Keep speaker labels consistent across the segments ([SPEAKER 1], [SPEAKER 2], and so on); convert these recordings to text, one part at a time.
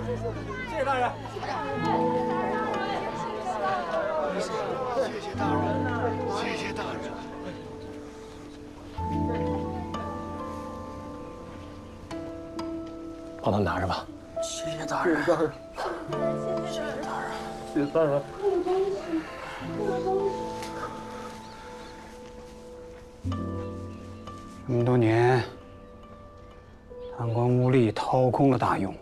[SPEAKER 1] 谢谢大人。
[SPEAKER 2] 谢谢大人，谢谢大人。
[SPEAKER 3] 帮他拿着吧。
[SPEAKER 1] 谢谢大人，谢谢大人，谢谢大人，谢谢大人。
[SPEAKER 4] 这么多年，贪官污吏掏空了大用，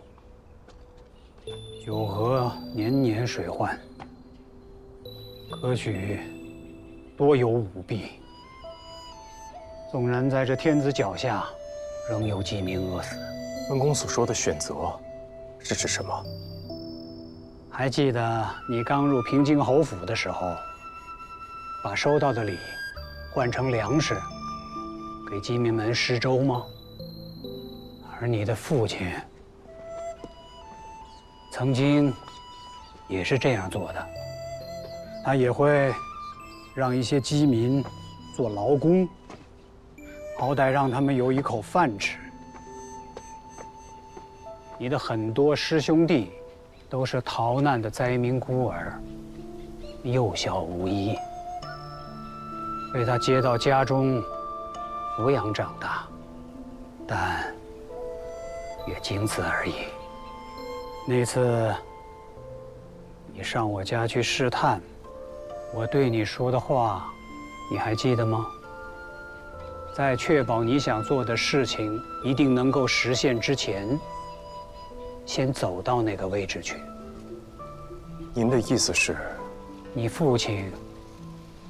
[SPEAKER 4] 酒河年年水患，科举多有舞弊。纵然在这天子脚下，仍有几名饿死。
[SPEAKER 3] 温公所说的选择，是指什么？
[SPEAKER 4] 还记得你刚入平津侯府的时候，把收到的礼换成粮食，给饥民们施粥吗？而你的父亲曾经也是这样做的，他也会让一些饥民做劳工，好歹让他们有一口饭吃。你的很多师兄弟都是逃难的灾民孤儿，幼小无依，被他接到家中抚养长大，但也仅此而已。那次你上我家去试探，我对你说的话，你还记得吗？在确保你想做的事情一定能够实现之前，先走到那个位置去。
[SPEAKER 3] 您的意思是，
[SPEAKER 4] 你父亲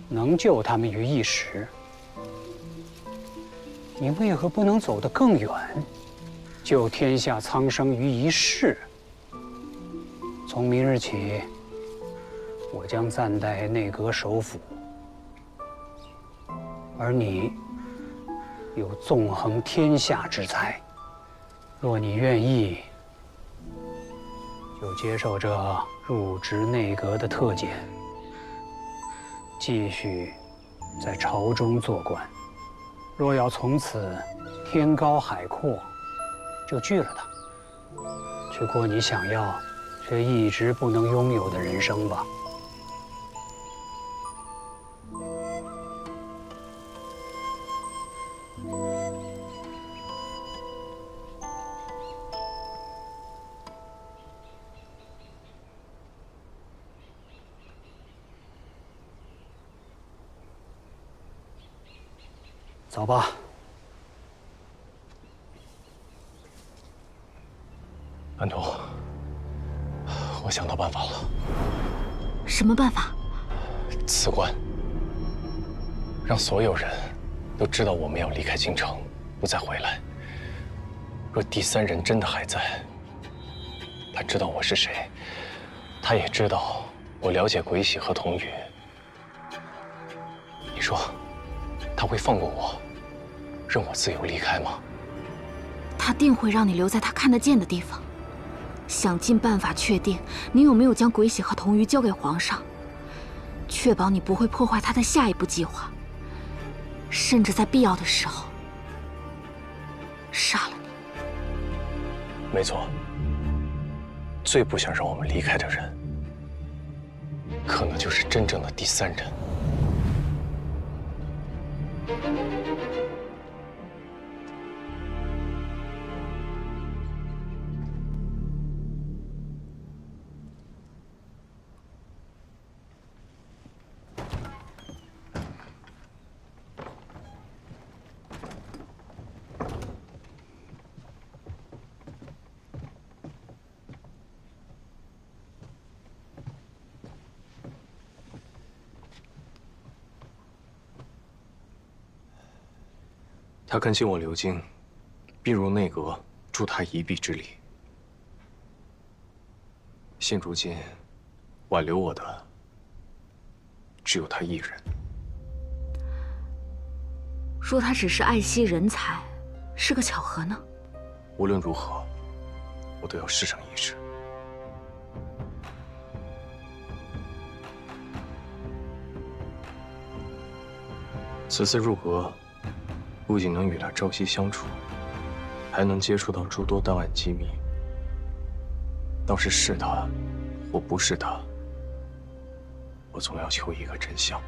[SPEAKER 4] 能救他们于一时，你为何不能走得更远，救天下苍生于一世？从明日起，我将暂代内阁首辅，而你有纵横天下之才，若你愿意，就接受这入职内阁的特简，继续在朝中做官。若要从此天高海阔，就拒了它，去过你想要却一直不能拥有的人生吧。走吧。
[SPEAKER 3] 安童，我想到办法了。
[SPEAKER 5] 什么办法？
[SPEAKER 3] 辞官，让所有人都知道我们要离开京城，不再回来。若第三人真的还在，他知道我是谁，他也知道我了解鬼喜和童宇。你说，他会放过我，任我自由离开吗？
[SPEAKER 5] 他定会让你留在他看得见的地方，想尽办法确定你有没有将鬼喜和童瑜交给皇上，确保你不会破坏他的下一步计划，甚至在必要的时候杀了你。
[SPEAKER 3] 没错，最不想让我们离开的人，可能就是真正的第三人。他恳请我留京，并入内阁，助他一臂之力。现如今，挽留我的只有他一人。
[SPEAKER 5] 若他只是爱惜人才，是个巧合呢？
[SPEAKER 3] 无论如何，我都要试上一试。此次入阁，不仅能与他朝夕相处，还能接触到诸多档案机密。到是是他，或不是他，我总要求一个真相。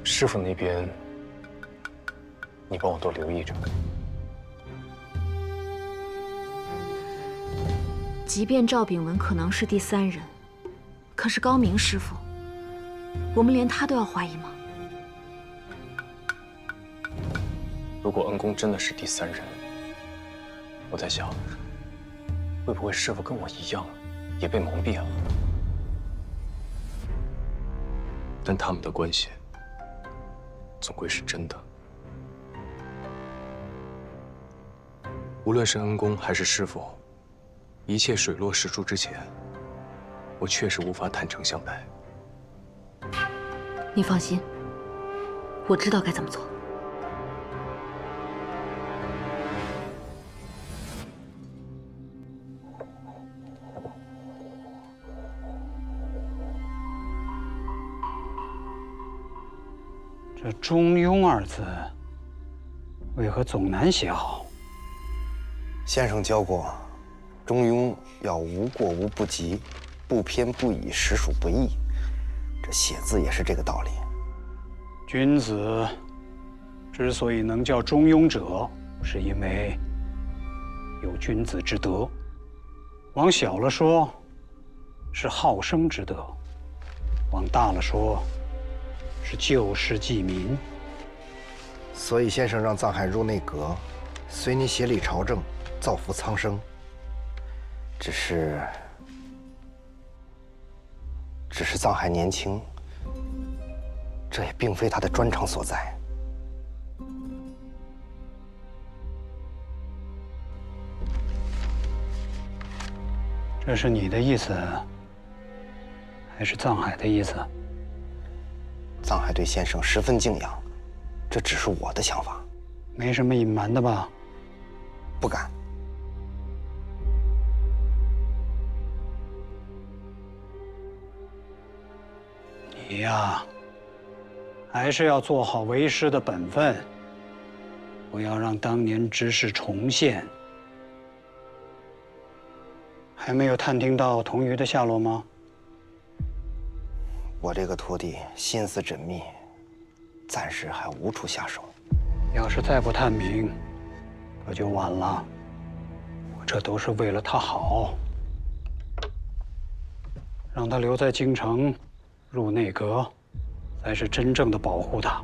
[SPEAKER 3] 师傅那边，你帮我多留意着。
[SPEAKER 5] 即便赵炳文可能是第三人，可是高明师傅，我们连他都要怀疑吗？
[SPEAKER 3] 如果恩公真的是第三人，我在想，会不会师傅跟我一样，也被蒙蔽了？但他们的关系，总归是真的。无论是恩公还是师傅，一切水落石出之前，我确实无法坦诚相待。
[SPEAKER 5] 你放心，我知道该怎么做。
[SPEAKER 4] 这“中庸”二字，为何总难写好？
[SPEAKER 2] 先生教过，中庸要无过无不及，不偏不倚，实属不易。这写字也是这个道理。
[SPEAKER 4] 君子之所以能叫中庸者，是因为有君子之德；往小了说，是好生之德；往大了说，是救世济民。
[SPEAKER 2] 所以先生让藏海入内阁，随你协理朝政，造福苍生。只是藏海年轻，这也并非他的专长所在。
[SPEAKER 4] 这是你的意思，还是藏海的意思？
[SPEAKER 2] 藏海对先生十分敬仰，这只是我的想法。
[SPEAKER 4] 没什么隐瞒的吧？
[SPEAKER 2] 不敢。
[SPEAKER 4] 你呀，还是要做好为师的本分，不要让当年之事重现。还没有探听到童瑜的下落吗？
[SPEAKER 2] 我这个徒弟心思缜密，暂时还无处下手。
[SPEAKER 4] 要是再不探明，可就晚了。我这都是为了他好，让他留在京城，入内阁，才是真正的保护他。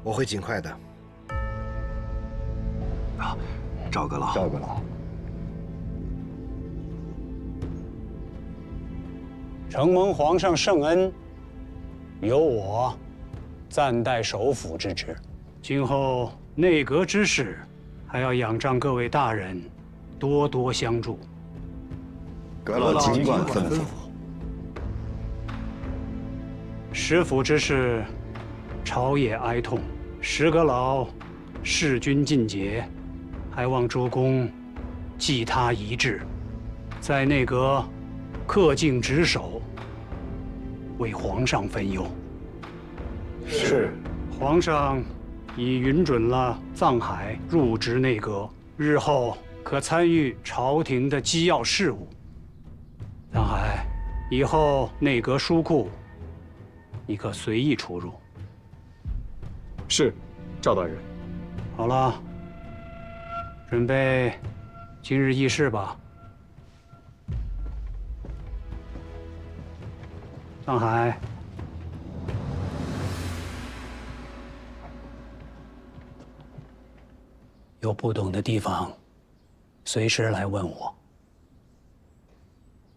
[SPEAKER 2] 我会尽快的。啊，赵阁老，
[SPEAKER 1] 赵阁老，
[SPEAKER 4] 承蒙皇上圣恩，由我暂代首辅之职。今后内阁之事，还要仰仗各位大人多多相助。
[SPEAKER 1] 阁老尽管吩咐。
[SPEAKER 4] 食府之事，朝野哀痛，石阁老弑君尽节，还望诸公记他一志，在内阁恪尽职守，为皇上分忧。
[SPEAKER 3] 是。
[SPEAKER 4] 皇上已允准了藏海入职内阁，日后可参与朝廷的机要事务。藏海，以后内阁书库，你可随意出入。
[SPEAKER 3] 是，赵大人。
[SPEAKER 4] 好了，准备今日议事吧。藏海，有不懂的地方，随时来问我。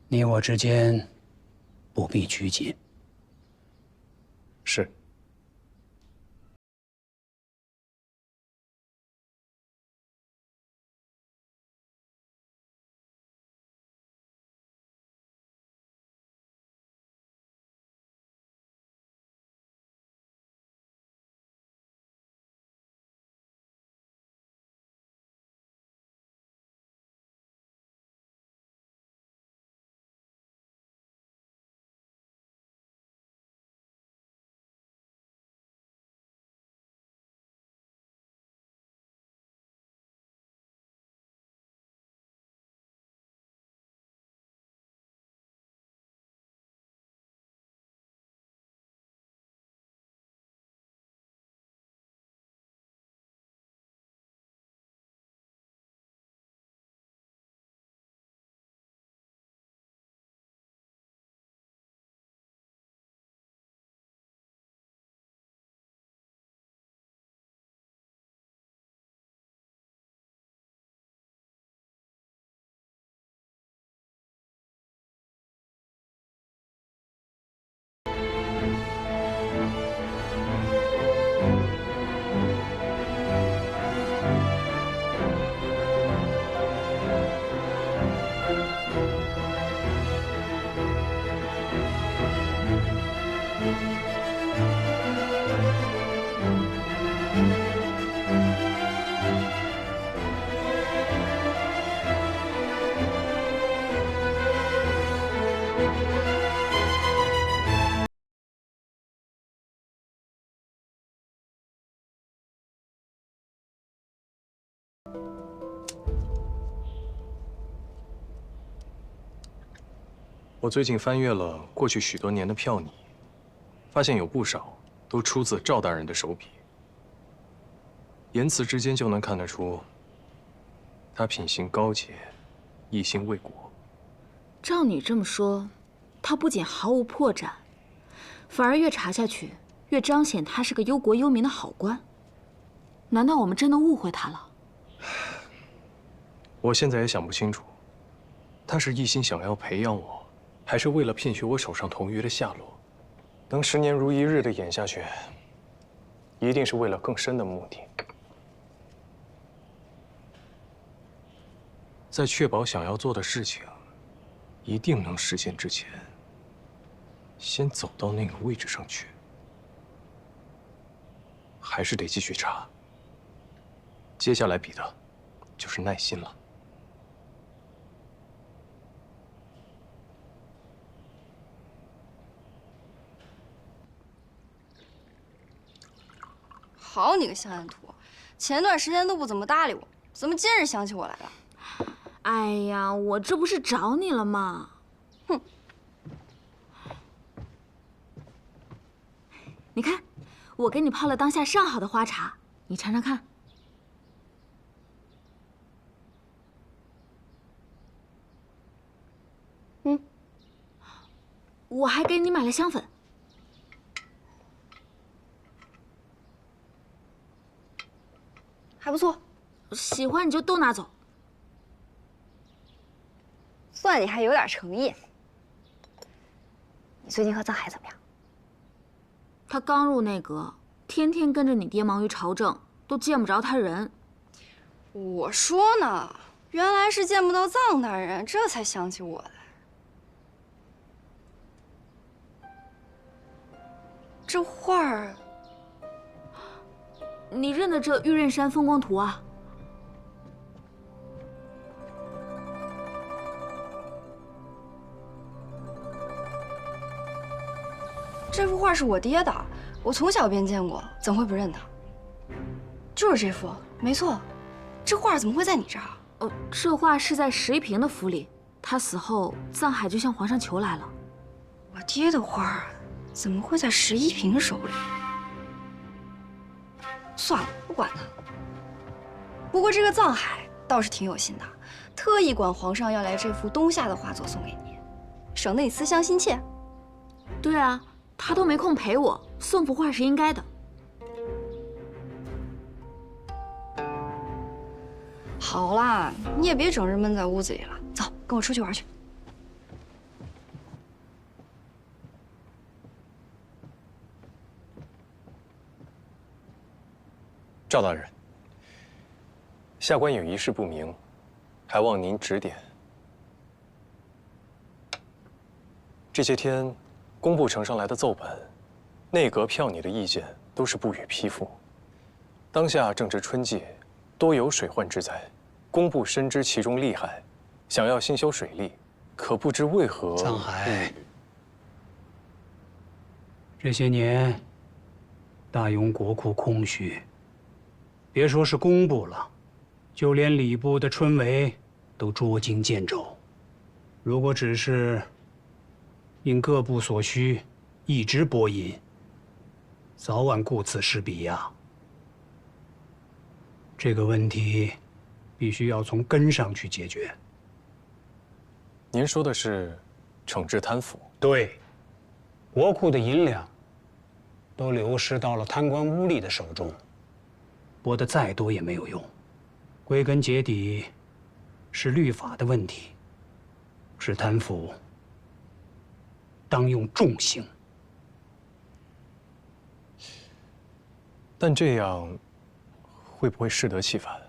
[SPEAKER 4] 你我之间不必拘谨。
[SPEAKER 3] 是。我最近翻阅了过去许多年的票拟，发现有不少都出自赵大人的手笔，言辞之间就能看得出，他品行高洁，一心为国。
[SPEAKER 5] 照你这么说，他不仅毫无破绽，反而越查下去越彰显他是个忧国忧民的好官。难道我们真的误会他了？
[SPEAKER 3] 我现在也想不清楚，他是一心想要培养我，还是为了骗取我手上童鱼的下落？能10年如一日的演下去，一定是为了更深的目的。在确保想要做的事情一定能实现之前，先走到那个位置上去。还是得继续查。接下来比的，就是耐心了。
[SPEAKER 6] 好你个香烟土，前段时间都不怎么搭理我，怎么今日想起我来了？
[SPEAKER 5] 哎呀，我这不是找你了吗？
[SPEAKER 6] 哼！
[SPEAKER 5] 你看，我给你泡了当下上好的花茶，你尝尝看。我还给你买了香粉。
[SPEAKER 6] 还不错，
[SPEAKER 5] 喜欢你就都拿走。
[SPEAKER 6] 算你还有点诚意。你最近和藏海怎么样？
[SPEAKER 5] 他刚入内阁，天天跟着你爹忙于朝政，都见不着他人。
[SPEAKER 6] 我说呢，原来是见不到藏大人，这才想起我来。这画儿，
[SPEAKER 5] 你认得这玉刃山风光图啊？
[SPEAKER 6] 这幅画是我爹的，我从小便见过，怎么会不认得？就是这幅，没错。这画怎么会在你这儿？
[SPEAKER 5] 这画是在石一平的府里，他死后，藏海就向皇上求来了。
[SPEAKER 6] 我爹的画怎么会在石一平手里？算了，不管他。不过这个藏海倒是挺有心的，特意管皇上要来这幅冬夏的画作送给你，省得你思乡心切。
[SPEAKER 5] 对啊，他都没空陪我，送幅画是应该的。
[SPEAKER 6] 好啦，你也别整日闷在屋子里了，走，跟我出去玩去。
[SPEAKER 3] 赵大人，下官有一事不明，还望您指点。这些天，工部呈上来的奏本，内阁票拟的意见都是不予批复。当下正值春季，多有水患之灾，工部深知其中利害，想要兴修水利，可不知为何
[SPEAKER 4] 藏海，这些年，大庸国库空虚。别说是工部了，就连礼部的春闱都捉襟见肘。如果只是因各部所需，一直拨银，早晚顾此失彼呀。这个问题必须要从根上去解决。
[SPEAKER 3] 您说的是惩治贪腐？
[SPEAKER 4] 对，国库的银两都流失到了贪官污吏的手中。拨得再多也没有用，归根结底是律法的问题。是贪腐，当用重刑。
[SPEAKER 3] 但这样会不会适得其反？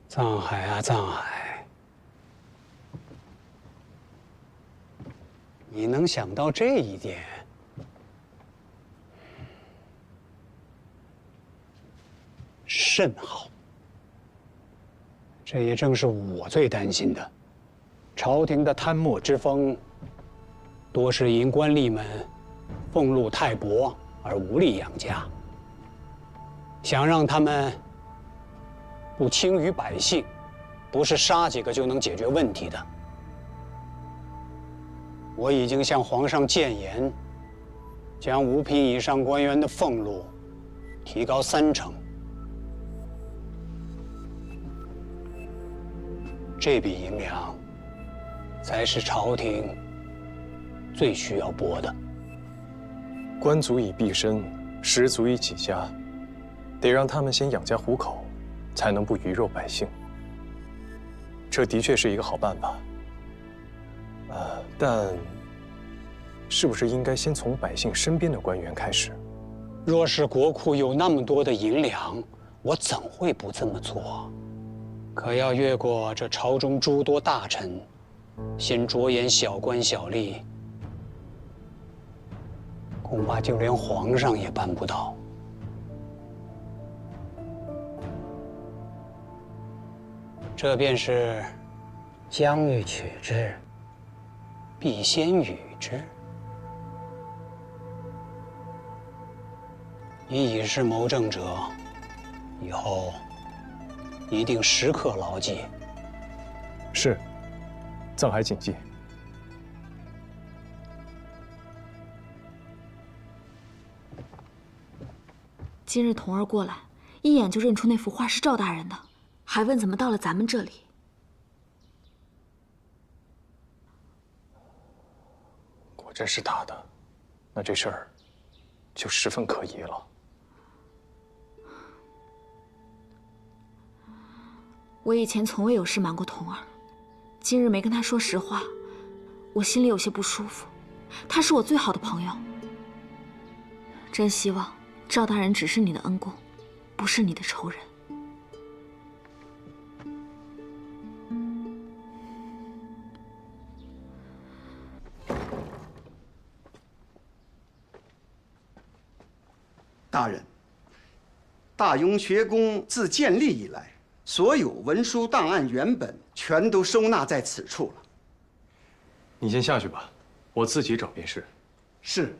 [SPEAKER 4] 藏海啊，藏海，你能想到这一点？甚好，这也正是我最担心的。朝廷的贪墨之风，多是因官吏们俸禄太薄而无力养家。想让他们不轻于百姓，不是杀几个就能解决问题的。我已经向皇上谏言，将5品以上官员的俸禄提高3成。这笔银两才是朝廷最需要拨的。
[SPEAKER 3] 官足以毕生，食足以起家，得让他们先养家糊口，才能不鱼肉百姓。这的确是一个好办法。但是不是应该先从百姓身边的官员开始？
[SPEAKER 4] 若是国库有那么多的银两，我怎会不这么做？可要越过这朝中诸多大臣，先着眼小官小吏，恐怕就连皇上也办不到。这便是将欲取之，必先予之。你以事谋政者，以后一定时刻牢记。
[SPEAKER 3] 是，藏海谨记。
[SPEAKER 5] 今日童儿过来，一眼就认出那幅画是赵大人的，还问怎么到了咱们这里。
[SPEAKER 3] 果真是他的，那这事儿就十分可疑了。
[SPEAKER 5] 我以前从未有事瞒过童儿，今日没跟他说实话，我心里有些不舒服。他是我最好的朋友，真希望赵大人只是你的恩公，不是你的仇人。
[SPEAKER 7] 大人，大雍学宫自建立以来，所有文书档案原本全都收纳在此处了。
[SPEAKER 3] 你先下去吧，我自己找便是。
[SPEAKER 7] 是。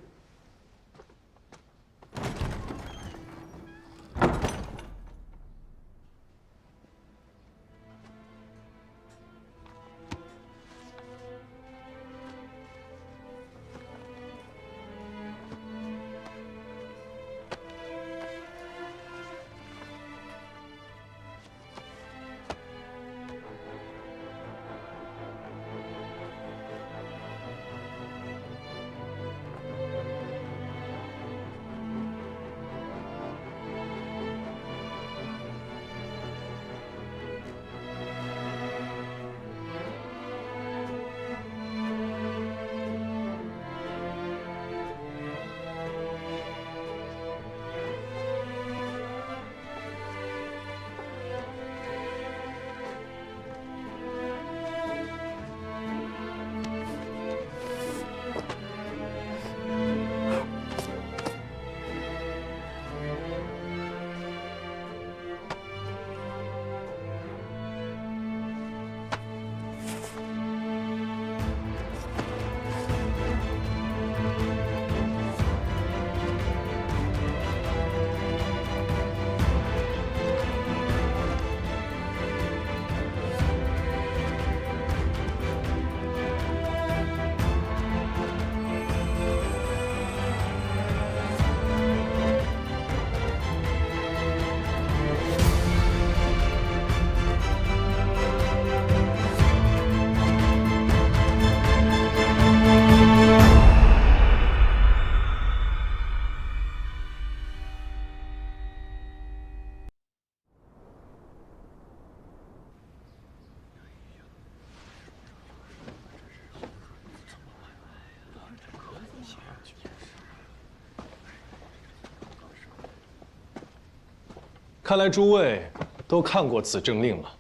[SPEAKER 3] 看来诸位都看过此政令了。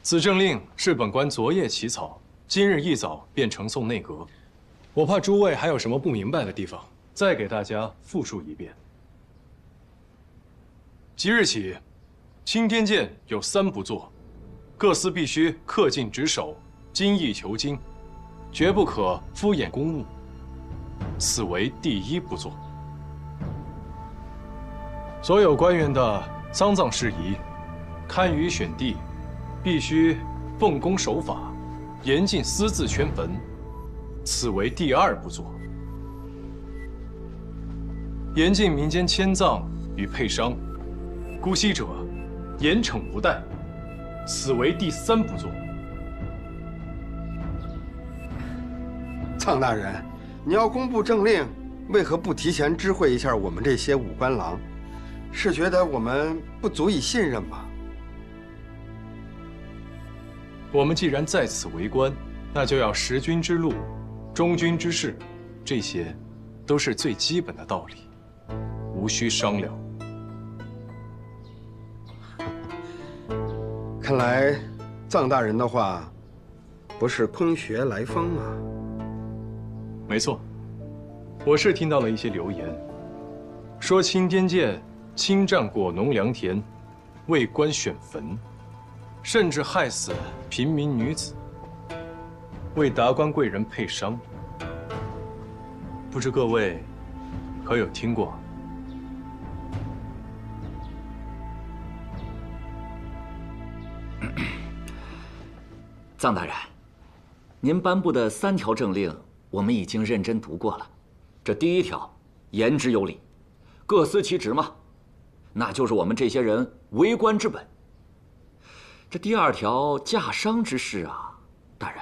[SPEAKER 3] 此政令是本官昨夜起草，今日一早便呈送内阁。我怕诸位还有什么不明白的地方，再给大家复述一遍。即日起，钦天监有3不做，各司必须恪尽职守，精益求精，绝不可敷衍公务。此为第1不做。所有官员的丧葬事宜，堪舆选地，必须奉公守法，严禁私自圈坟，此为第2不作；严禁民间迁葬与配商，姑息者严惩不贷，此为第3不作。
[SPEAKER 8] 臧大人，你要公布政令，为何不提前知会一下我们这些武官郎？是觉得我们不足以信任吗？
[SPEAKER 3] 我们既然在此为官，那就要识君之路，忠君之事，这些都是最基本的道理，无需商量。
[SPEAKER 8] 看来臧大人的话不是空穴来风啊。
[SPEAKER 3] 没错，我是听到了一些流言，说钦天监侵占果农良田，为官选坟，甚至害死平民女子，为达官贵人配商。不知各位可有听过？
[SPEAKER 9] 臧大人，您颁布的3条政令，我们已经认真读过了。这第1条，言之有理，各司其职嘛，那就是我们这些人为官之本。这第2条，驾商之事啊，大人，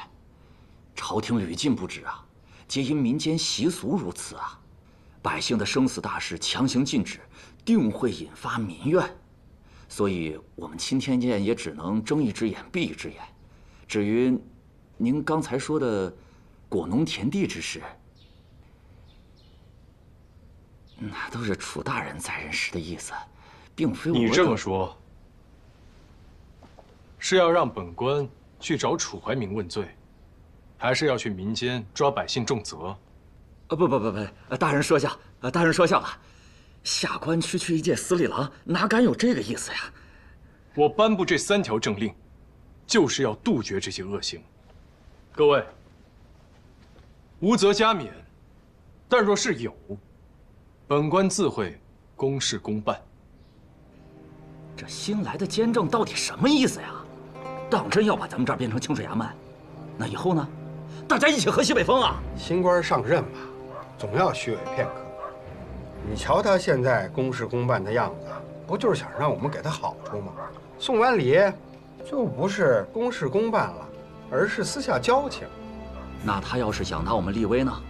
[SPEAKER 9] 朝廷屡禁不止啊，皆因民间习俗如此啊，百姓的生死大事强行禁止，定会引发民怨，所以我们钦天监也只能睁一只眼闭一只眼。至于您刚才说的果农田地之事，那都是楚大人在任时的意思，并非我。
[SPEAKER 3] 你这么说，是要让本官去找楚怀民问罪，还是要去民间抓百姓重责？
[SPEAKER 9] 不，大人说笑，大人说笑了。下官区区一介司隶郎，哪敢有这个意思呀？
[SPEAKER 3] 我颁布这3条政令，就是要杜绝这些恶行。各位，无责加免，但若是有，本官自会公事公办。
[SPEAKER 9] 这新来的监正到底什么意思呀？当真要把咱们这儿变成清水衙门？那以后呢？大家一起喝西北风啊！
[SPEAKER 8] 新官上任嘛，总要虚伪片刻。你瞧他现在公事公办的样子，不就是想让我们给他好处吗？送完礼，就不是公事公办了，而是私下交情。
[SPEAKER 9] 那他要是想拿我们立威呢？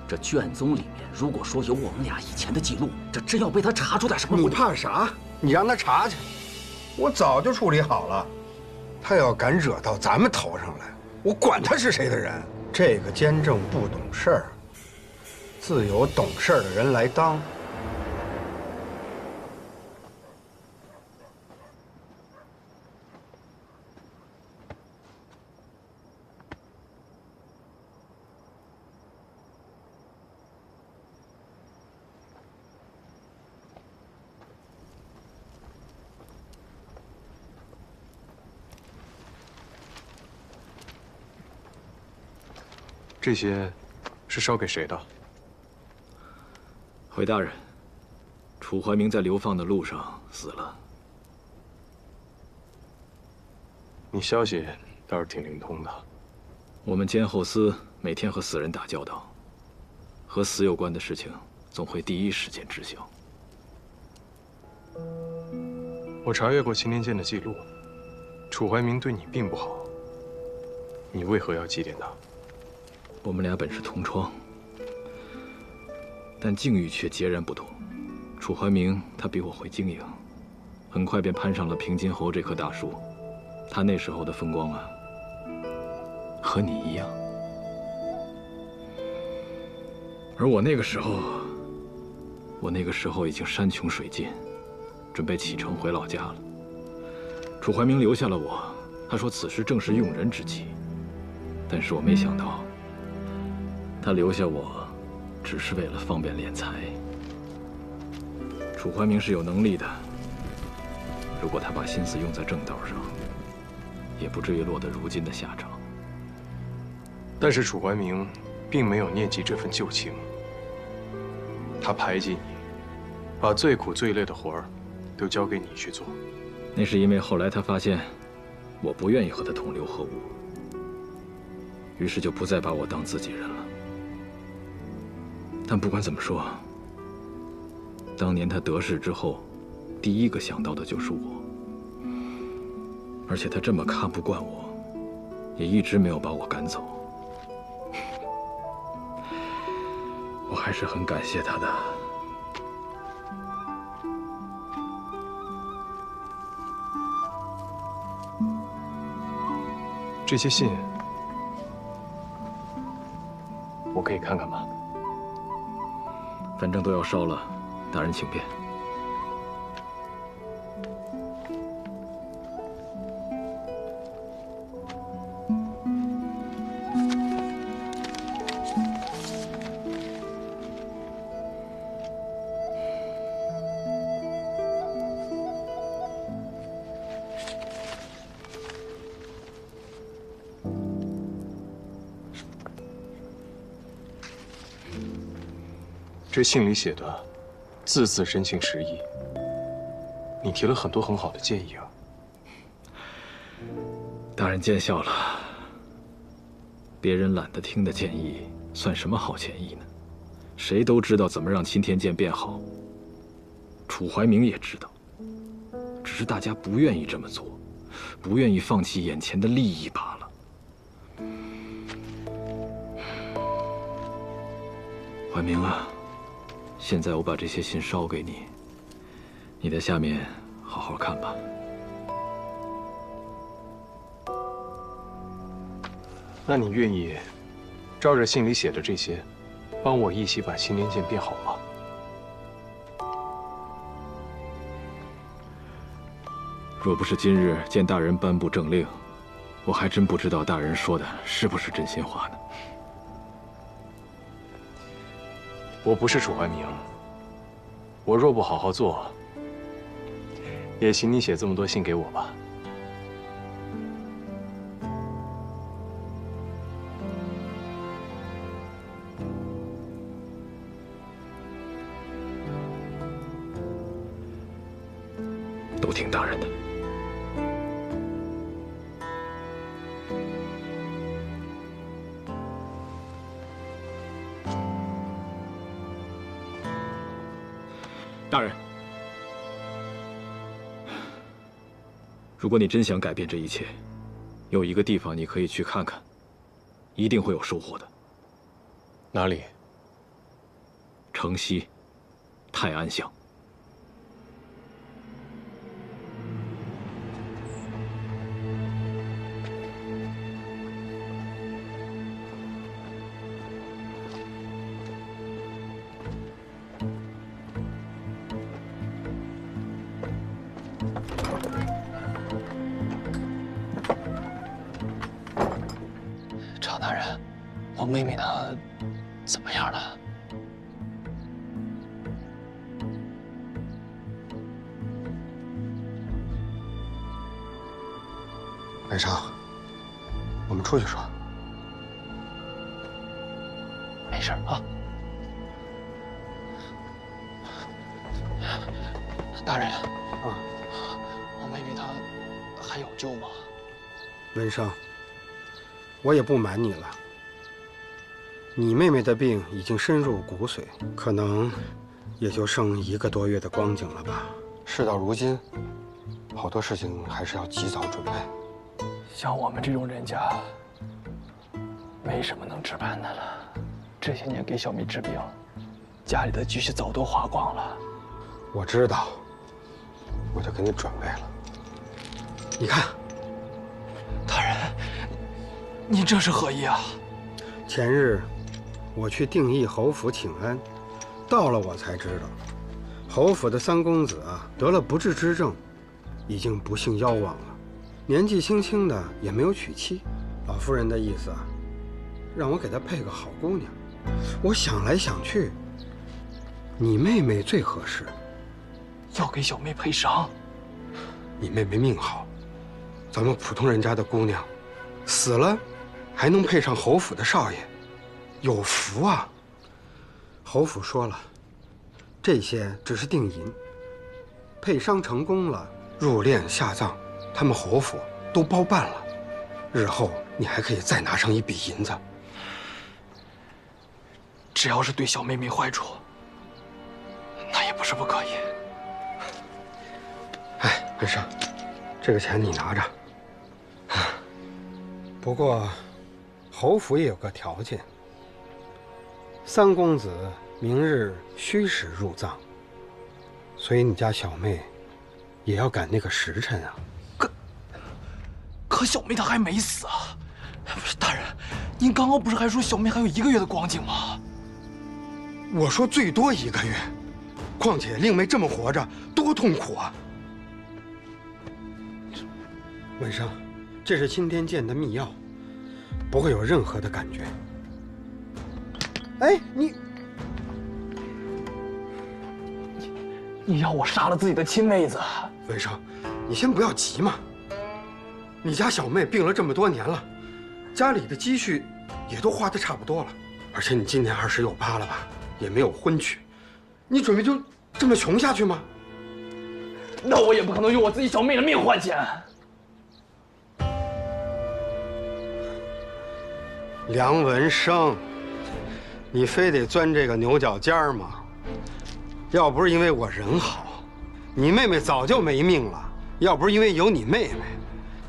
[SPEAKER 9] 这卷宗里面如果说有我们俩以前的记录，这真要被他查出点什么？
[SPEAKER 8] 你怕啥？你让他查去，我早就处理好了。他要敢惹到咱们头上来，我管他是谁的人。这个监正不懂事儿，自有懂事儿的人来当。
[SPEAKER 3] 这些是烧给谁的？
[SPEAKER 10] 回大人，楚怀民在流放的路上死了。
[SPEAKER 3] 你消息倒是挺灵通的。
[SPEAKER 10] 我们监后司每天和死人打交道，和死有关的事情总会第一时间知晓。
[SPEAKER 3] 我查阅过钦天监的记录，楚怀民对你并不好，你为何要祭奠他？
[SPEAKER 10] 我们俩本是同窗，但境遇却截然不同。楚怀民他比我会经营，很快便攀上了平津侯这棵大树。他那时候的风光啊，和你一样。而我那个时候已经山穷水尽，准备启程回老家了。楚怀民留下了我，他说此时正是用人之机。但是我没想到，他留下我，只是为了方便敛财。楚怀民是有能力的，如果他把心思用在正道上，也不至于落得如今的下场。
[SPEAKER 3] 但是楚怀民并没有念及这份旧情，他排挤你，把最苦最累的活儿都交给你去做。
[SPEAKER 10] 那是因为后来他发现，我不愿意和他同流合污，于是就不再把我当自己人了。但不管怎么说，当年他得势之后，第一个想到的就是我。而且他这么看不惯我，也一直没有把我赶走。我还是很感谢他的。
[SPEAKER 3] 这些信，我可以看看吗？
[SPEAKER 10] 反正都要烧了，大人请便。
[SPEAKER 3] 这信里写的，字字真情实意。你提了很多很好的建议啊。
[SPEAKER 10] 大人见笑了。别人懒得听的建议，算什么好建议呢？谁都知道怎么让钦天监变好。楚怀明也知道，只是大家不愿意这么做，不愿意放弃眼前的利益罢了。怀明啊，现在我把这些信烧给你，你在下面好好看吧。
[SPEAKER 3] 那你愿意照着信里写的这些，帮我一起把钦天监变好吗？
[SPEAKER 10] 若不是今日见大人颁布政令，我还真不知道大人说的是不是真心话呢。
[SPEAKER 3] 我不是楚怀明，我若不好好做，也请你写这么多信给我吧。
[SPEAKER 10] 都听大人的。大人，如果你真想改变这一切，有一个地方你可以去看看，一定会有收获的。
[SPEAKER 3] 哪里？
[SPEAKER 10] 城西泰安乡。
[SPEAKER 11] 常大人，我妹妹她怎么样了？
[SPEAKER 8] 北上，我们出去说。
[SPEAKER 11] 没事啊。大人，我妹妹她还有救吗？
[SPEAKER 8] 文生，我也不瞒你了，你妹妹的病已经深入骨髓，可能也就剩1个多月的光景了吧。事到如今，好多事情还是要及早准备。
[SPEAKER 11] 像我们这种人家，没什么能置办的了。这些年给小米治病，家里的积蓄早都花光了。
[SPEAKER 8] 我知道，我就给你准备了。你看，
[SPEAKER 11] 大人，您这是何意啊？
[SPEAKER 8] 前日我去定邑侯府请安，到了我才知道，侯府的3公子啊得了不治之症，已经不幸夭亡了。年纪轻轻的也没有娶妻，老夫人的意思啊，让我给她配个好姑娘。我想来想去，你妹妹最合适。
[SPEAKER 11] 要给小妹配伤？
[SPEAKER 8] 你妹妹命好，咱们普通人家的姑娘，死了还能配上侯府的少爷，有福啊！侯府说了，这些只是定银，配伤成功了，入殓下葬，他们侯府都包办了，日后你还可以再拿上一笔银子。
[SPEAKER 11] 只要是对小妹没坏处，那也不是不可以。
[SPEAKER 8] 哎，文生，这个钱你拿着。不过，侯府也有个条件。三公子明日虚实入葬，所以你家小妹也要赶那个时辰啊。
[SPEAKER 11] 可小妹她还没死啊！不是大人，您刚刚不是还说小妹还有1个月的光景吗？
[SPEAKER 8] 我说最多1个月，况且令妹这么活着多痛苦啊！文生，这是钦天监的秘药，不会有任何的感觉。哎，
[SPEAKER 11] 你要我杀了自己的亲妹子？
[SPEAKER 8] 文生，你先不要急嘛。你家小妹病了这么多年了，家里的积蓄也都花得差不多了，而且你今年20有8了吧，也没有婚娶，你准备就这么穷下去吗？
[SPEAKER 11] 那我也不可能用我自己小妹的命换钱。
[SPEAKER 8] 梁文生，你非得钻这个牛角尖吗？要不是因为我人好，你妹妹早就没命了；要不是因为有你妹妹，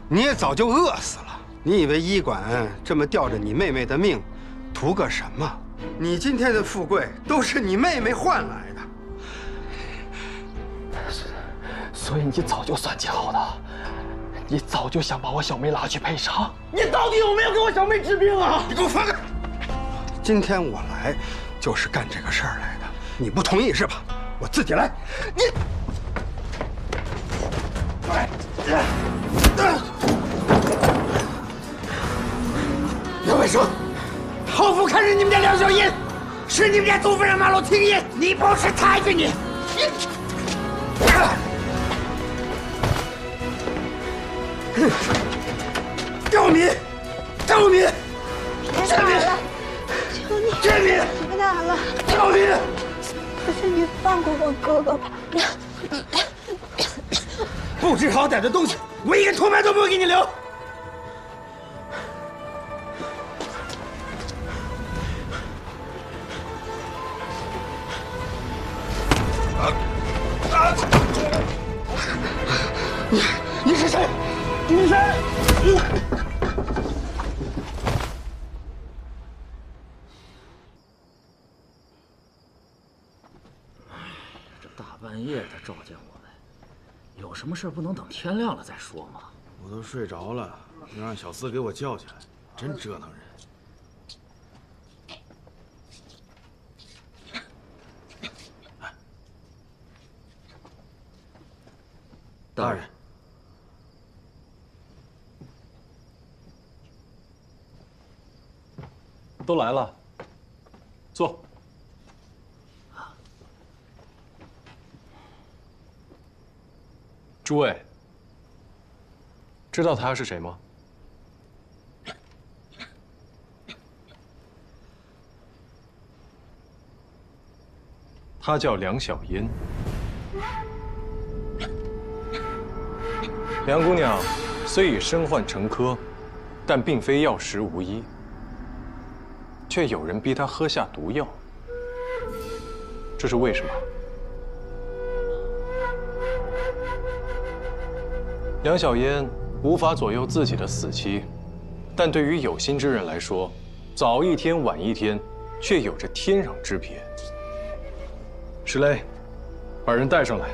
[SPEAKER 8] 你也早就饿死了。你以为医馆这么吊着你妹妹的命，图个什么？你今天的富贵都是你妹妹换来的。
[SPEAKER 11] 所以你早就算计好的，你早就想把我小妹拉去赔偿。你到底有没有给我小妹治病啊？
[SPEAKER 8] 你给我放开！今天我来就是干这个事儿来的，你不同意是吧？我自己来。你，
[SPEAKER 12] 刘卫生，侯府看上你们家梁小银，是你们家祖父让马路停业，你不是抬举你。刁民，刁民，
[SPEAKER 13] 别打了，求你，
[SPEAKER 12] 刁民，
[SPEAKER 13] 别打了，
[SPEAKER 12] 刁民，
[SPEAKER 13] 求求你放过我哥哥吧。
[SPEAKER 12] 不知好歹的东西，我一个唾沫都不会给你留。你是谁？你是谁？
[SPEAKER 9] 这大半夜的召见我们，有什么事不能等天亮了再说吗？
[SPEAKER 14] 我都睡着了，又让小厮给我叫起来，真折腾人。
[SPEAKER 9] 大人，
[SPEAKER 3] 都来了，坐。诸位，知道他是谁吗？他叫梁小烟。梁姑娘虽已身患成科，但并非药石无医，却有人逼她喝下毒药，这是为什么？梁小烟无法左右自己的死期，但对于有心之人来说，早一天晚一天，却有着天壤之别。石雷，把人带上来。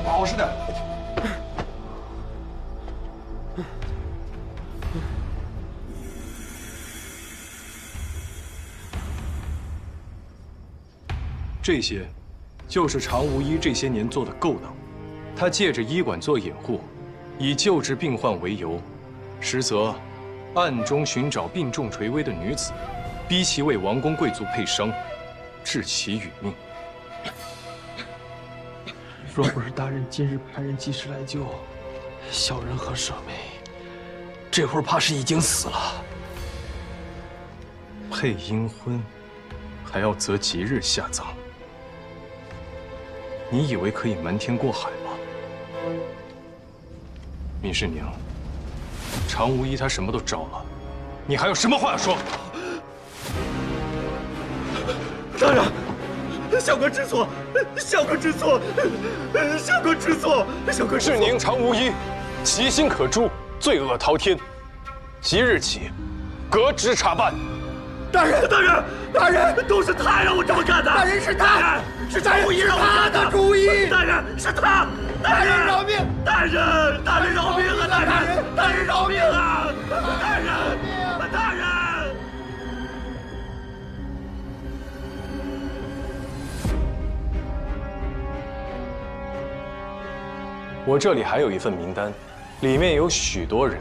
[SPEAKER 8] 老实点。
[SPEAKER 3] 这些，就是常无医这些年做的勾当。他借着医馆做掩护，以救治病患为由，实则暗中寻找病重垂危的女子，逼其为王公贵族配伤，致其殒命。
[SPEAKER 11] 若不是大人今日派人及时来救，小人和舍妹，这会儿怕是已经死了。
[SPEAKER 3] 配阴婚，还要择吉日下葬。你以为可以瞒天过海吗？闵世宁，常无一他什么都招了，你还有什么话要说？
[SPEAKER 12] 大人，小哥知错，小哥知错，小哥知错，小哥知错。
[SPEAKER 3] 世宁、常无一，其心可诛，罪恶滔天。即日起，革职查办。
[SPEAKER 12] 大人，大人，大人，都是他让我这么干的。大人是他，是常无一让我干的。主意。大人是他。大人饶命！大人，大人饶命啊！大人，大人饶命啊！大人，大人。
[SPEAKER 3] 我这里还有一份名单，里面有许多人，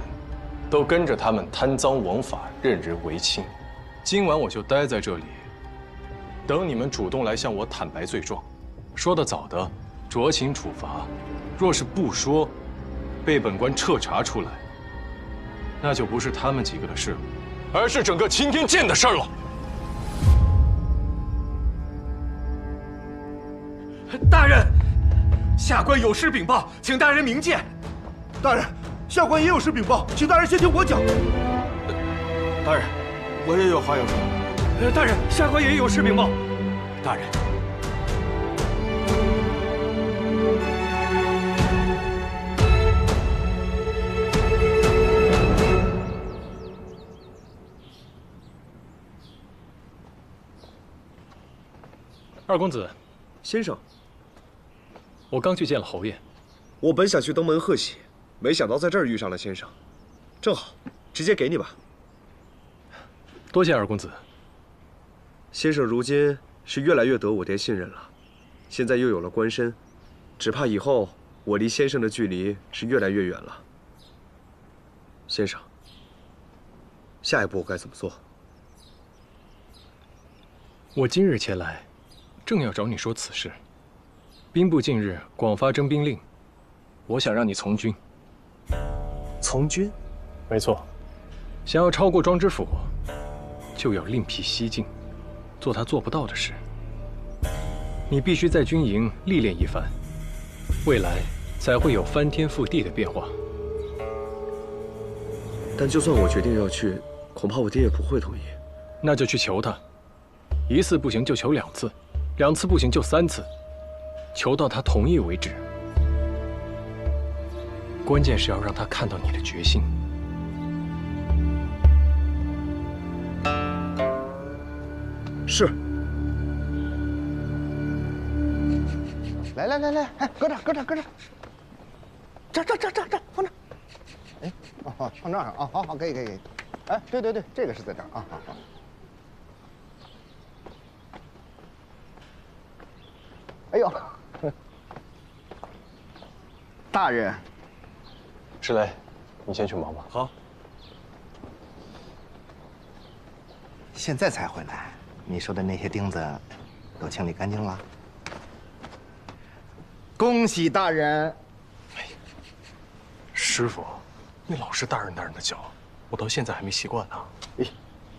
[SPEAKER 3] 都跟着他们贪赃枉法、任人唯亲。今晚我就待在这里，等你们主动来向我坦白罪状。说得早的，酌情处罚；若是不说，被本官彻查出来，那就不是他们几个的事了，而是整个青天剑的事了。
[SPEAKER 12] 大人，下官有失禀报，请大人明鉴。
[SPEAKER 14] 大人，下官也有事禀报，请大人先听我讲。大人，我也有话要说。
[SPEAKER 12] 大人，下官也有事禀报。大人，
[SPEAKER 3] 二公子，
[SPEAKER 15] 先生，
[SPEAKER 3] 我刚去见了侯爷。
[SPEAKER 15] 我本想去登门贺喜，没想到在这儿遇上了先生，正好，直接给你吧。
[SPEAKER 3] 多谢二公子。
[SPEAKER 15] 先生如今是越来越得我爹信任了，现在又有了官身，只怕以后我离先生的距离是越来越远了。先生，下一步我该怎么做？
[SPEAKER 3] 我今日前来，正要找你说此事。兵部近日广发征兵令，我想让你从军。
[SPEAKER 15] 从军？
[SPEAKER 3] 没错，想要超过庄知府，就要另辟蹊径，做他做不到的事。你必须在军营历练一番，未来才会有翻天覆地的变化。
[SPEAKER 15] 但就算我决定要去，恐怕我爹也不会同意。
[SPEAKER 3] 那就去求他，一次不行就求2次，2次不行就3次，求到他同意为止。关键是要让他看到你的决心。
[SPEAKER 15] 是。
[SPEAKER 2] 来来来来，哎，搁这儿，搁这儿，搁这儿，这，放这儿。哎，哦，放这儿啊，好好，可以可以可以。哎，对对对，这个是在这儿啊，好好。哎呦，大人。
[SPEAKER 3] 石雷，你先去忙吧。
[SPEAKER 14] 好。
[SPEAKER 2] 现在才回来，你说的那些钉子都清理干净了？恭喜大人！
[SPEAKER 3] 哎，师傅，你老是大人大人的叫，我到现在还没习惯呢。
[SPEAKER 2] 哎，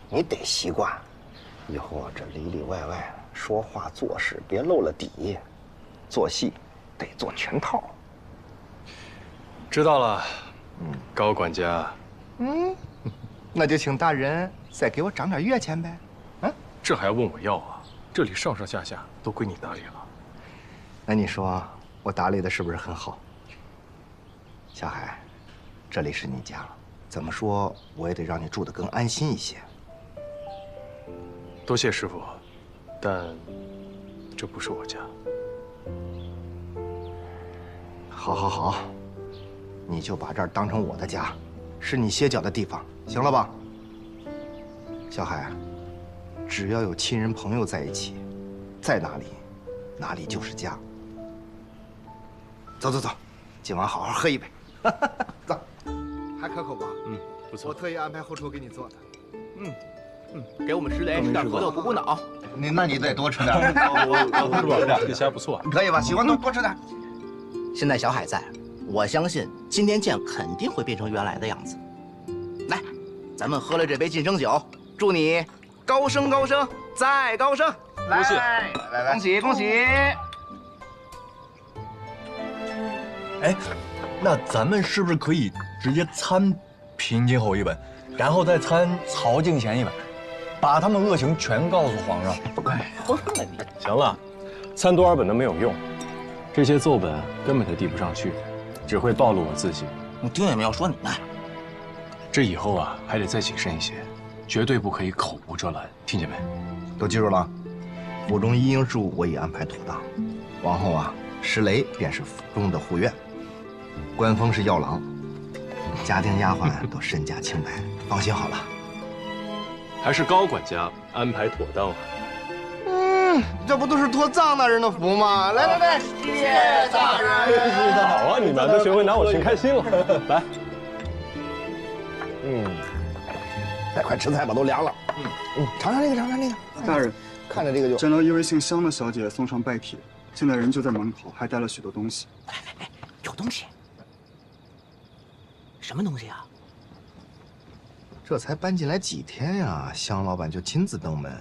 [SPEAKER 2] 你得习惯，以后这里里外外说话做事别漏了底，做戏得做全套。
[SPEAKER 3] 知道了，高管家。
[SPEAKER 2] 那就请大人再给我涨点月钱呗。
[SPEAKER 3] 这还要问我要啊？这里上上下下都归你打理了。
[SPEAKER 2] 那你说我打理的是不是很好？小海，这里是你家，怎么说我也得让你住得更安心一些。
[SPEAKER 3] 多谢师傅，但这不是我家。
[SPEAKER 2] 好，好，好，你就把这儿当成我的家，是你歇脚的地方，行了吧？小海，只要有亲人朋友在一起，在哪里，哪里就是家。走走走，今晚好好喝一杯。走，还可口吧？
[SPEAKER 3] 不错。
[SPEAKER 2] 我特意安排后厨给你做的。
[SPEAKER 12] 给我们石雷吃点核桃补补脑。
[SPEAKER 2] 那你得多吃点。
[SPEAKER 3] 我吃饱了，这虾不错。
[SPEAKER 2] 可以吧？喜欢多吃点。
[SPEAKER 16] 现在小海在，我相信今天剑肯定会变成原来的样子。来，咱们喝了这杯晋升酒，祝你高升高升再高升！
[SPEAKER 3] 多谢，
[SPEAKER 16] 来，恭喜恭喜！
[SPEAKER 17] 哎，那咱们是不是可以直接参平津侯一本，然后再参曹敬贤一本，把他们恶行全告诉皇上？
[SPEAKER 16] 哎，疯了你！
[SPEAKER 3] 行了，参多少本都没有用，这些奏本根本就递不上去，只会暴露我自己。
[SPEAKER 16] 我听见没有？说你呢。
[SPEAKER 3] 这以后啊，还得再谨慎一些，绝对不可以口无遮拦，听见没？
[SPEAKER 2] 都记住了。府中一应事务我已安排妥当，往后啊，石雷便是府中的护院，官封是药郎，家丁丫鬟都身家清白，放心好了。
[SPEAKER 3] 还是高管家安排妥当啊。
[SPEAKER 2] 这不都是托臧大人的福吗？来来来，谢大人。
[SPEAKER 3] 好啊，你们都学会拿我寻开心了。来，
[SPEAKER 2] 再快吃菜吧，都凉了。尝尝这个，尝尝这个。
[SPEAKER 1] 大人，
[SPEAKER 2] 看着这个就。
[SPEAKER 1] 见到一位姓香的小姐送上拜帖，现在人就在门口，还带了许多东西。
[SPEAKER 16] 哎，有东西？什么东西啊？
[SPEAKER 2] 这才搬进来几天呀，香老板就亲自登门，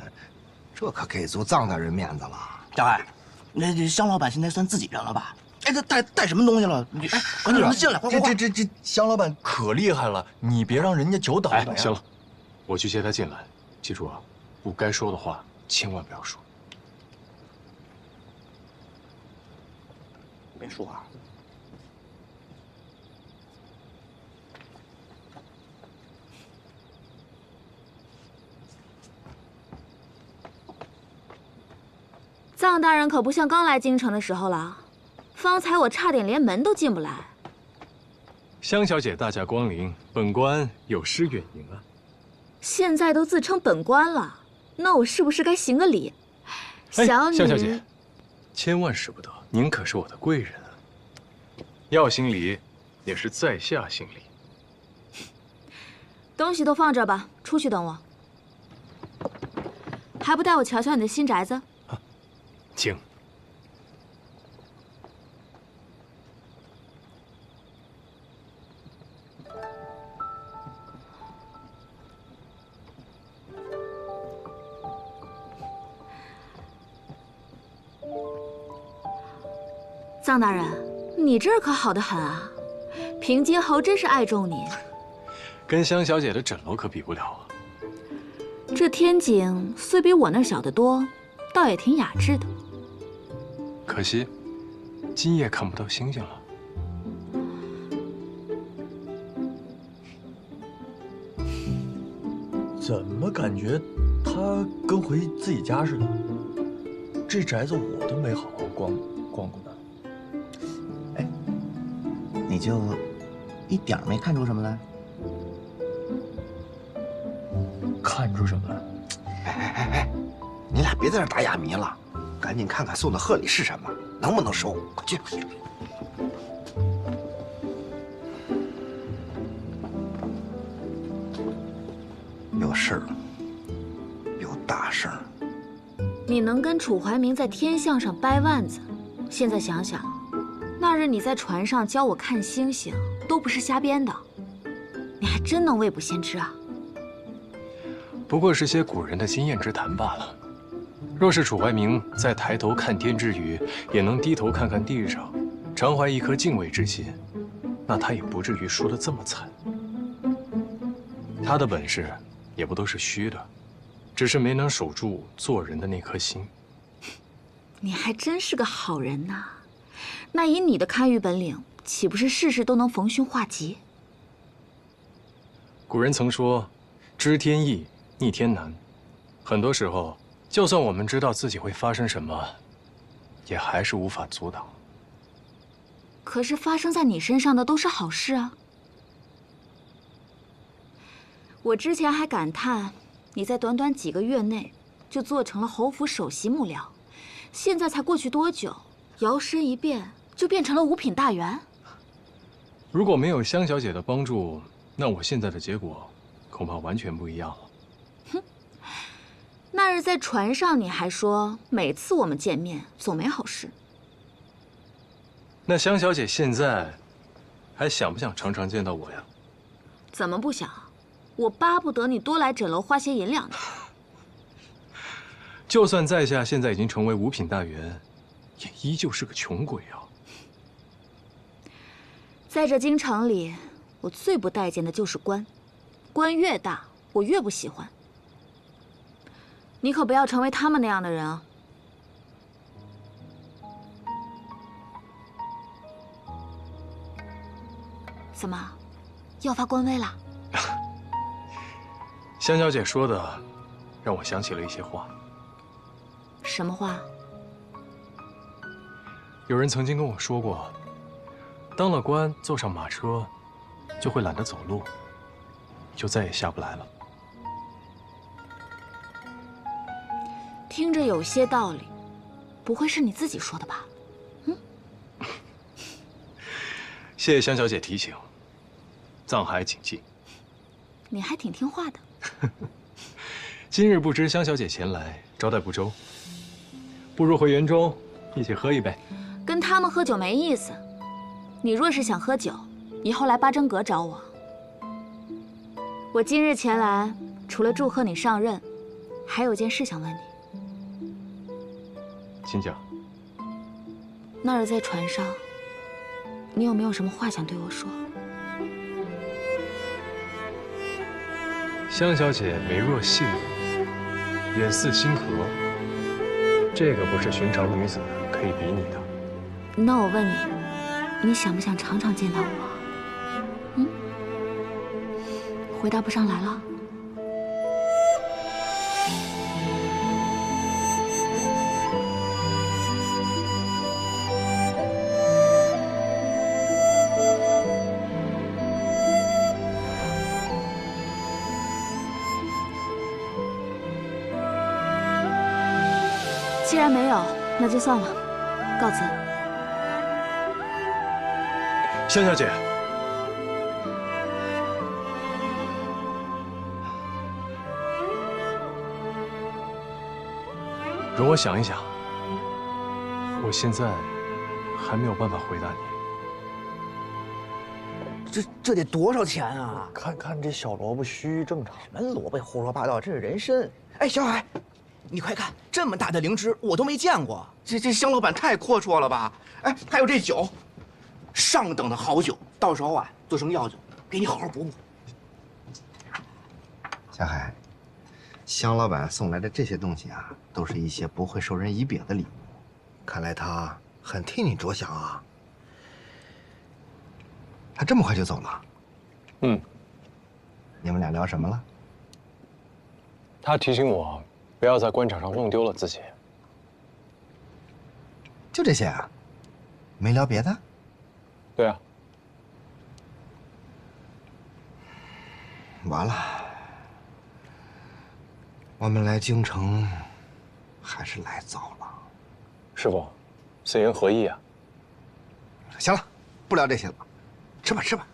[SPEAKER 2] 这可给足臧大人面子了。
[SPEAKER 16] 小海，这香老板现在算自己人了吧？哎，他带什么东西了？你哎，赶紧让他进来！
[SPEAKER 17] 这香老板可厉害了，你别让人家久等了呀。
[SPEAKER 3] 行了，我去接他进来。记住啊，不该说的话千万不要说。
[SPEAKER 16] 别说啊。
[SPEAKER 5] 臧大人可不像刚来京城的时候了，方才我差点连门都进不来。
[SPEAKER 3] 香小姐大驾光临，本官有失远迎啊。
[SPEAKER 5] 现在都自称本官了，那我是不是该行个礼？
[SPEAKER 3] 香小姐，千万使不得，您可是我的贵人啊。要行礼，也是在下行礼。
[SPEAKER 5] 东西都放这儿吧，出去等我。还不带我瞧瞧你的新宅子？
[SPEAKER 3] 请。
[SPEAKER 5] 臧大人，你这儿可好得很啊！平津侯真是爱重你。
[SPEAKER 3] 跟香小姐的枕楼可比不了啊。
[SPEAKER 5] 这天井虽比我那儿小得多，倒也挺雅致的。
[SPEAKER 3] 可惜，今夜看不到星星了。
[SPEAKER 17] 怎么感觉他跟回自己家似的？这宅子我都没好好逛过呢。
[SPEAKER 16] 哎，你就一点没看出什么来？
[SPEAKER 17] 看出什么来？
[SPEAKER 2] 哎，你俩别在这打哑谜了，赶紧看看送的贺礼是什么，能不能收？快去！有事儿，有大事儿。
[SPEAKER 5] 你能跟楚怀民在天象上掰腕子，现在想想，那日你在船上教我看星星，都不是瞎编的。你还真能未卜先知啊！
[SPEAKER 3] 不过是些古人的经验之谈罢了。若是楚怀民在抬头看天之余，也能低头看看地上，常怀一颗敬畏之心，那他也不至于输得这么惨。他的本事也不都是虚的，只是没能守住做人的那颗心。
[SPEAKER 5] 你还真是个好人呐！那以你的堪舆本领，岂不是事事都能逢凶化吉？
[SPEAKER 3] 古人曾说：“知天意，逆天难。”很多时候，就算我们知道自己会发生什么，也还是无法阻挡。
[SPEAKER 5] 可是发生在你身上的都是好事啊！我之前还感叹你在短短几个月内就做成了侯府首席幕僚，现在才过去多久，摇身一变就变成了五品大员。
[SPEAKER 3] 如果没有香小姐的帮助，那我现在的结果恐怕完全不一样了。
[SPEAKER 5] 哼，那日在船上你还说每次我们见面总没好事。
[SPEAKER 3] 那香小姐现在还想不想常常见到我呀？
[SPEAKER 5] 怎么不想？我巴不得你多来枕楼花些银两呢。
[SPEAKER 3] 就算在下现在已经成为五品大员，也依旧是个穷鬼啊。
[SPEAKER 5] 在这京城里，我最不待见的就是官，官越大，我越不喜欢。你可不要成为他们那样的人啊！怎么，要发官威了？
[SPEAKER 3] 香小姐说的，让我想起了一些话。
[SPEAKER 5] 什么话？
[SPEAKER 3] 有人曾经跟我说过，当了官，坐上马车，就会懒得走路，就再也下不来了。
[SPEAKER 5] 听着有些道理，不会是你自己说的吧？
[SPEAKER 3] 谢谢香小姐提醒，藏海谨记。
[SPEAKER 5] 你还挺听话的。
[SPEAKER 3] 今日不知香小姐前来，招待不周，不如回园中一起喝一杯。
[SPEAKER 5] 跟他们喝酒没意思。你若是想喝酒，以后来八珍阁找我。我今日前来，除了祝贺你上任，还有件事想问你。
[SPEAKER 3] 请讲。
[SPEAKER 5] 那儿在船上，你有没有什么话想对我说？
[SPEAKER 3] 香小姐眉若细雨，眼似星河，这个不是寻常女子可以比拟的。
[SPEAKER 5] 那我问你，你想不想常常见到我？回答不上来了。既然没有，那就算了，告辞。
[SPEAKER 3] 香小姐，容我想一想。我现在还没有办法回答你。
[SPEAKER 16] 这得多少钱啊？
[SPEAKER 17] 看看这小萝卜须正常。
[SPEAKER 16] 什么萝卜胡说八道，这是人参。哎，小海，你快看，这么大的灵芝我都没见过。这香老板太阔绰了吧？哎，还有这酒，上等的好酒，到时候啊做成药酒，给你好好补补。
[SPEAKER 2] 小海，香老板送来的这些东西啊，都是一些不会受人以瘪的礼物，看来他很替你着想啊。他这么快就走了？你们俩聊什么了？
[SPEAKER 3] 他提醒我不要在官场上弄丢了自己。
[SPEAKER 2] 就这些啊？没聊别的？
[SPEAKER 3] 对啊。
[SPEAKER 2] 完了，我们来京城还是来早了。
[SPEAKER 3] 师傅，此言何意啊？
[SPEAKER 2] 行了，不聊这些了，吃吧吃吧。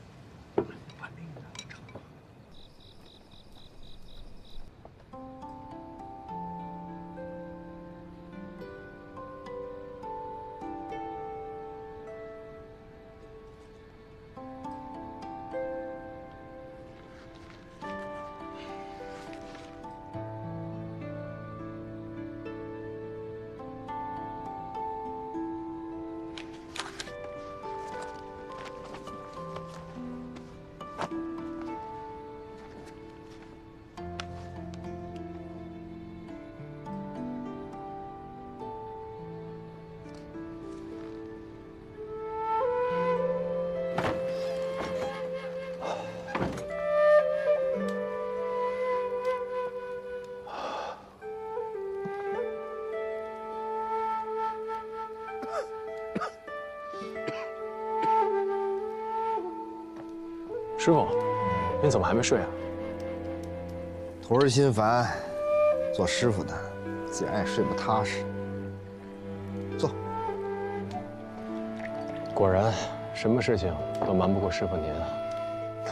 [SPEAKER 3] 师傅，您怎么还没睡啊？
[SPEAKER 2] 徒儿心烦，做师傅的自然也睡不踏实。坐。
[SPEAKER 3] 果然，什么事情都瞒不过师傅您啊。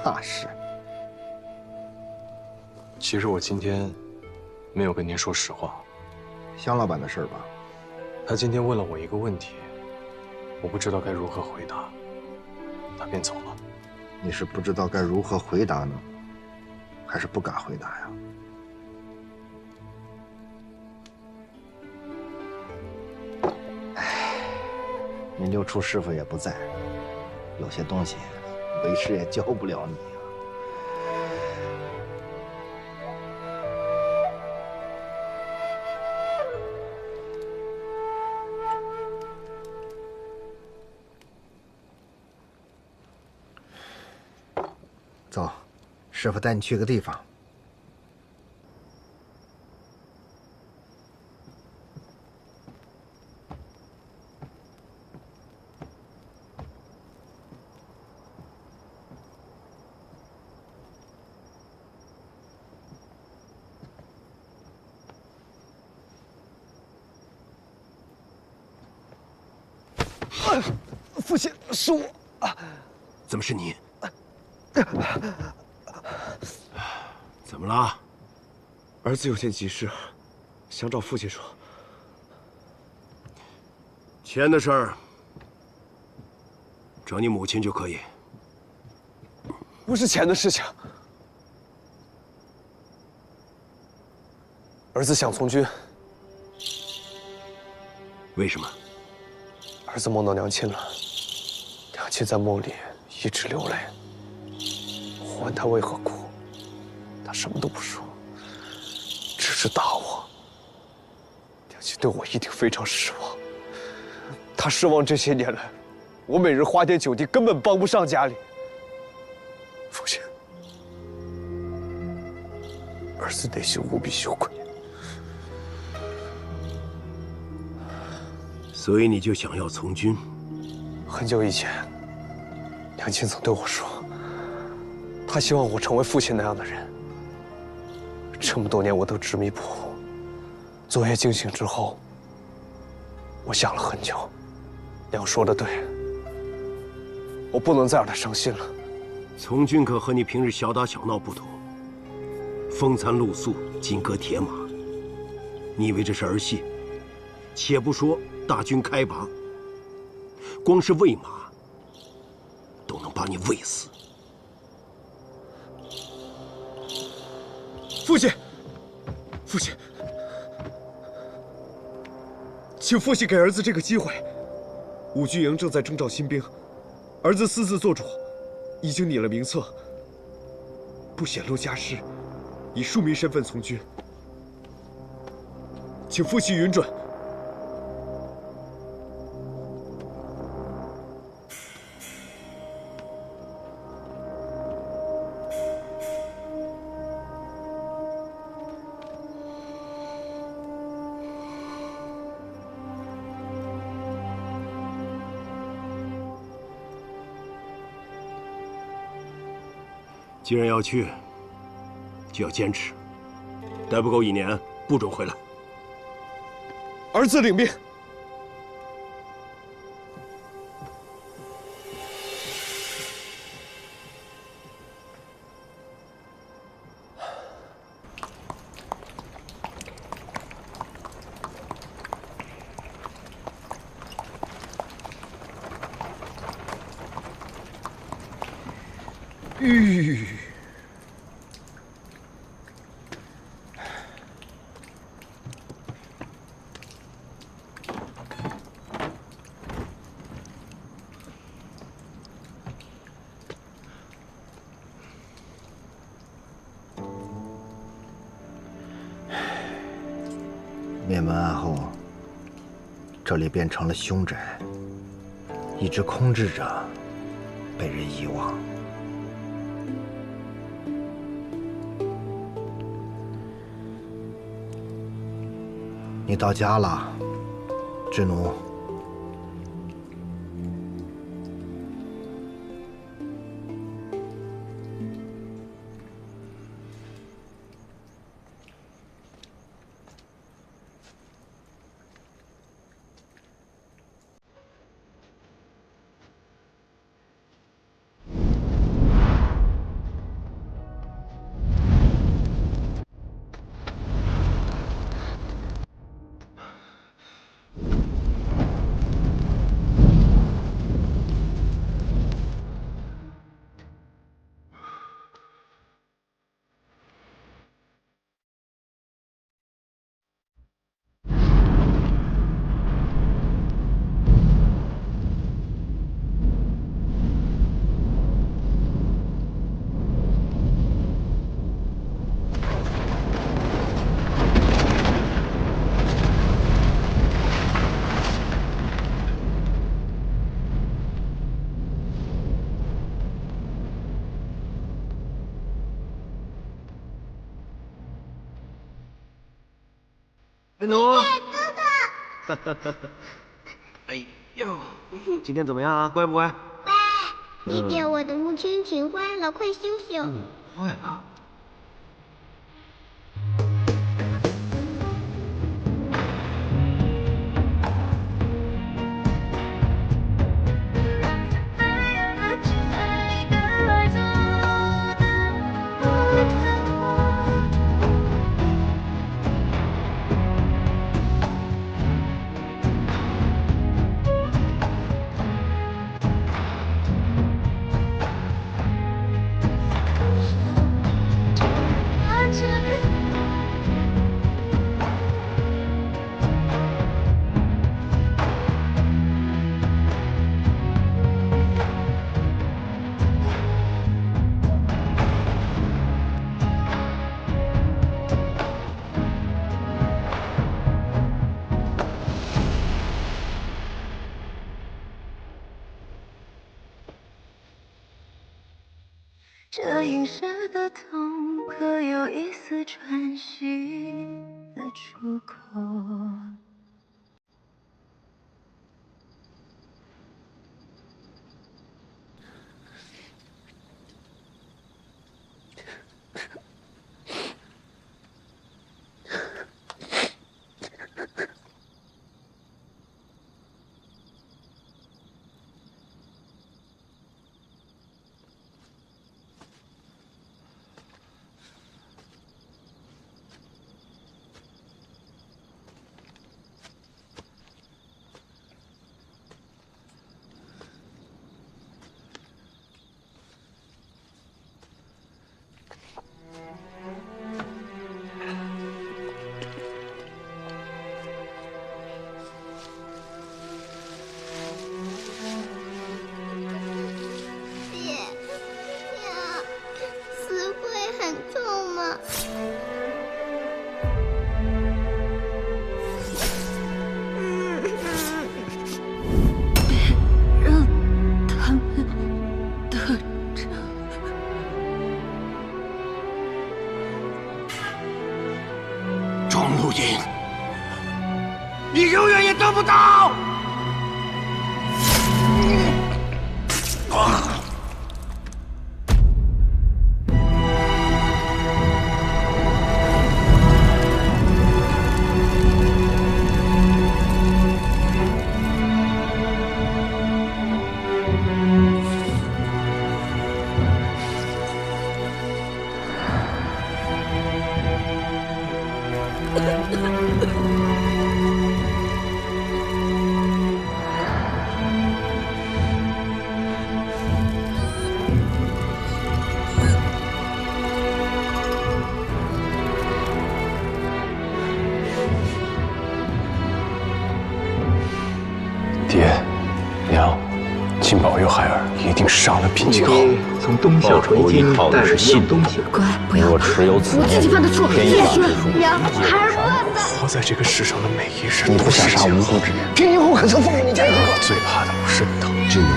[SPEAKER 2] 那是。
[SPEAKER 3] 其实我今天没有跟您说实话。
[SPEAKER 2] 香老板的事儿吧？
[SPEAKER 3] 他今天问了我一个问题，我不知道该如何回答，他便走了。
[SPEAKER 2] 你是不知道该如何回答呢，还是不敢回答呀？哎，你六处师傅也不在，有些东西为师也教不了你啊。走，师傅带你去个地方。
[SPEAKER 14] 父亲，是我啊！
[SPEAKER 12] 怎么是你？怎么了？
[SPEAKER 15] 儿子有件急事，想找父亲说。
[SPEAKER 12] 钱的事儿，找你母亲就可以。
[SPEAKER 14] 不是钱的事情。儿子想从军。
[SPEAKER 12] 为什么？
[SPEAKER 14] 儿子梦到娘亲了，娘亲在梦里一直流泪。我问他为何哭，他什么都不说，只是打我。娘亲对我一定非常失望，她失望这些年来，我每日花天酒地，根本帮不上家里。父亲，儿子内心无比羞愧。
[SPEAKER 12] 所以你就想要从军？
[SPEAKER 14] 很久以前，娘亲曾对我说，她希望我成为父亲那样的人。这么多年，我都执迷不悟。昨夜惊醒之后，我想了很久，娘说的对，我不能再让她伤心了。
[SPEAKER 12] 从军可和你平日小打小闹不同，风餐露宿，金戈铁马。你以为这是儿戏？且不说大军开拔，光是喂马都能把你喂死。
[SPEAKER 15] 父亲，父亲，请父亲给儿子这个机会。武军营正在征召新兵，儿子私自做主，已经拟了名册，不显露家世，以庶民身份从军，请父亲允准。
[SPEAKER 12] 既然要去，就要坚持，待不够1年，不准回来。
[SPEAKER 14] 儿子领命。
[SPEAKER 2] 灭门案后，这里变成了凶宅，一直空置着，被人遗忘。你到家了，知奴。
[SPEAKER 12] 文奴，哥哥，哎呦，今天怎么样啊？乖不乖？
[SPEAKER 18] 乖。今天我的木蜻蜓坏了，快修修。
[SPEAKER 12] 坏了。
[SPEAKER 19] 这映射的痛，可有一丝喘息的出口？
[SPEAKER 12] 钟如锦，你永远也得不到！
[SPEAKER 3] 爹，娘，请保佑孩儿一定上了品级号。
[SPEAKER 12] 从东夏回京带着信东西，
[SPEAKER 5] 乖，不要
[SPEAKER 3] 若持有此
[SPEAKER 5] 我自己犯的错，谢谢。
[SPEAKER 18] 娘，孩儿不死。
[SPEAKER 14] 活在这个世上的每一人，
[SPEAKER 3] 你不想杀无辜之人，
[SPEAKER 14] 天以后可曾奉与你家哥哥？
[SPEAKER 3] 最怕的不是你，只能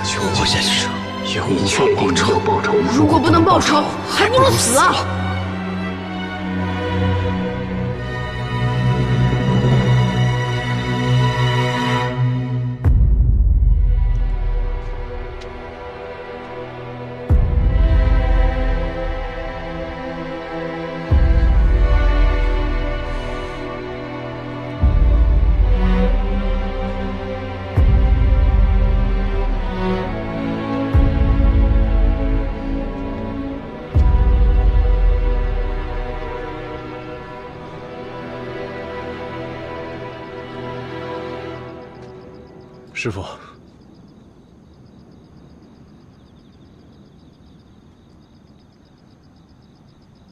[SPEAKER 3] 是
[SPEAKER 14] 我先去，也无法报仇。
[SPEAKER 5] 如果不能报仇，还不如死啊！
[SPEAKER 3] 师傅，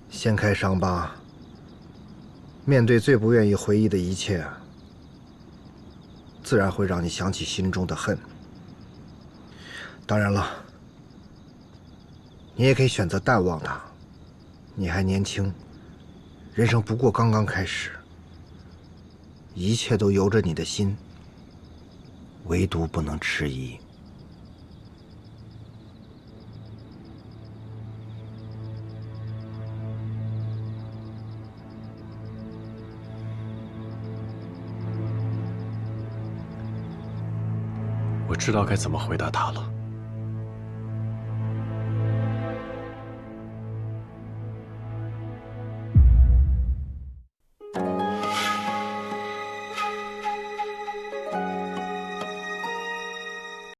[SPEAKER 2] 掀开伤疤，面对最不愿意回忆的一切，自然会让你想起心中的恨。当然了，你也可以选择淡忘它。你还年轻，人生不过刚刚开始，一切都由着你的心。唯独不能迟疑。
[SPEAKER 3] 知道该怎么回答他了。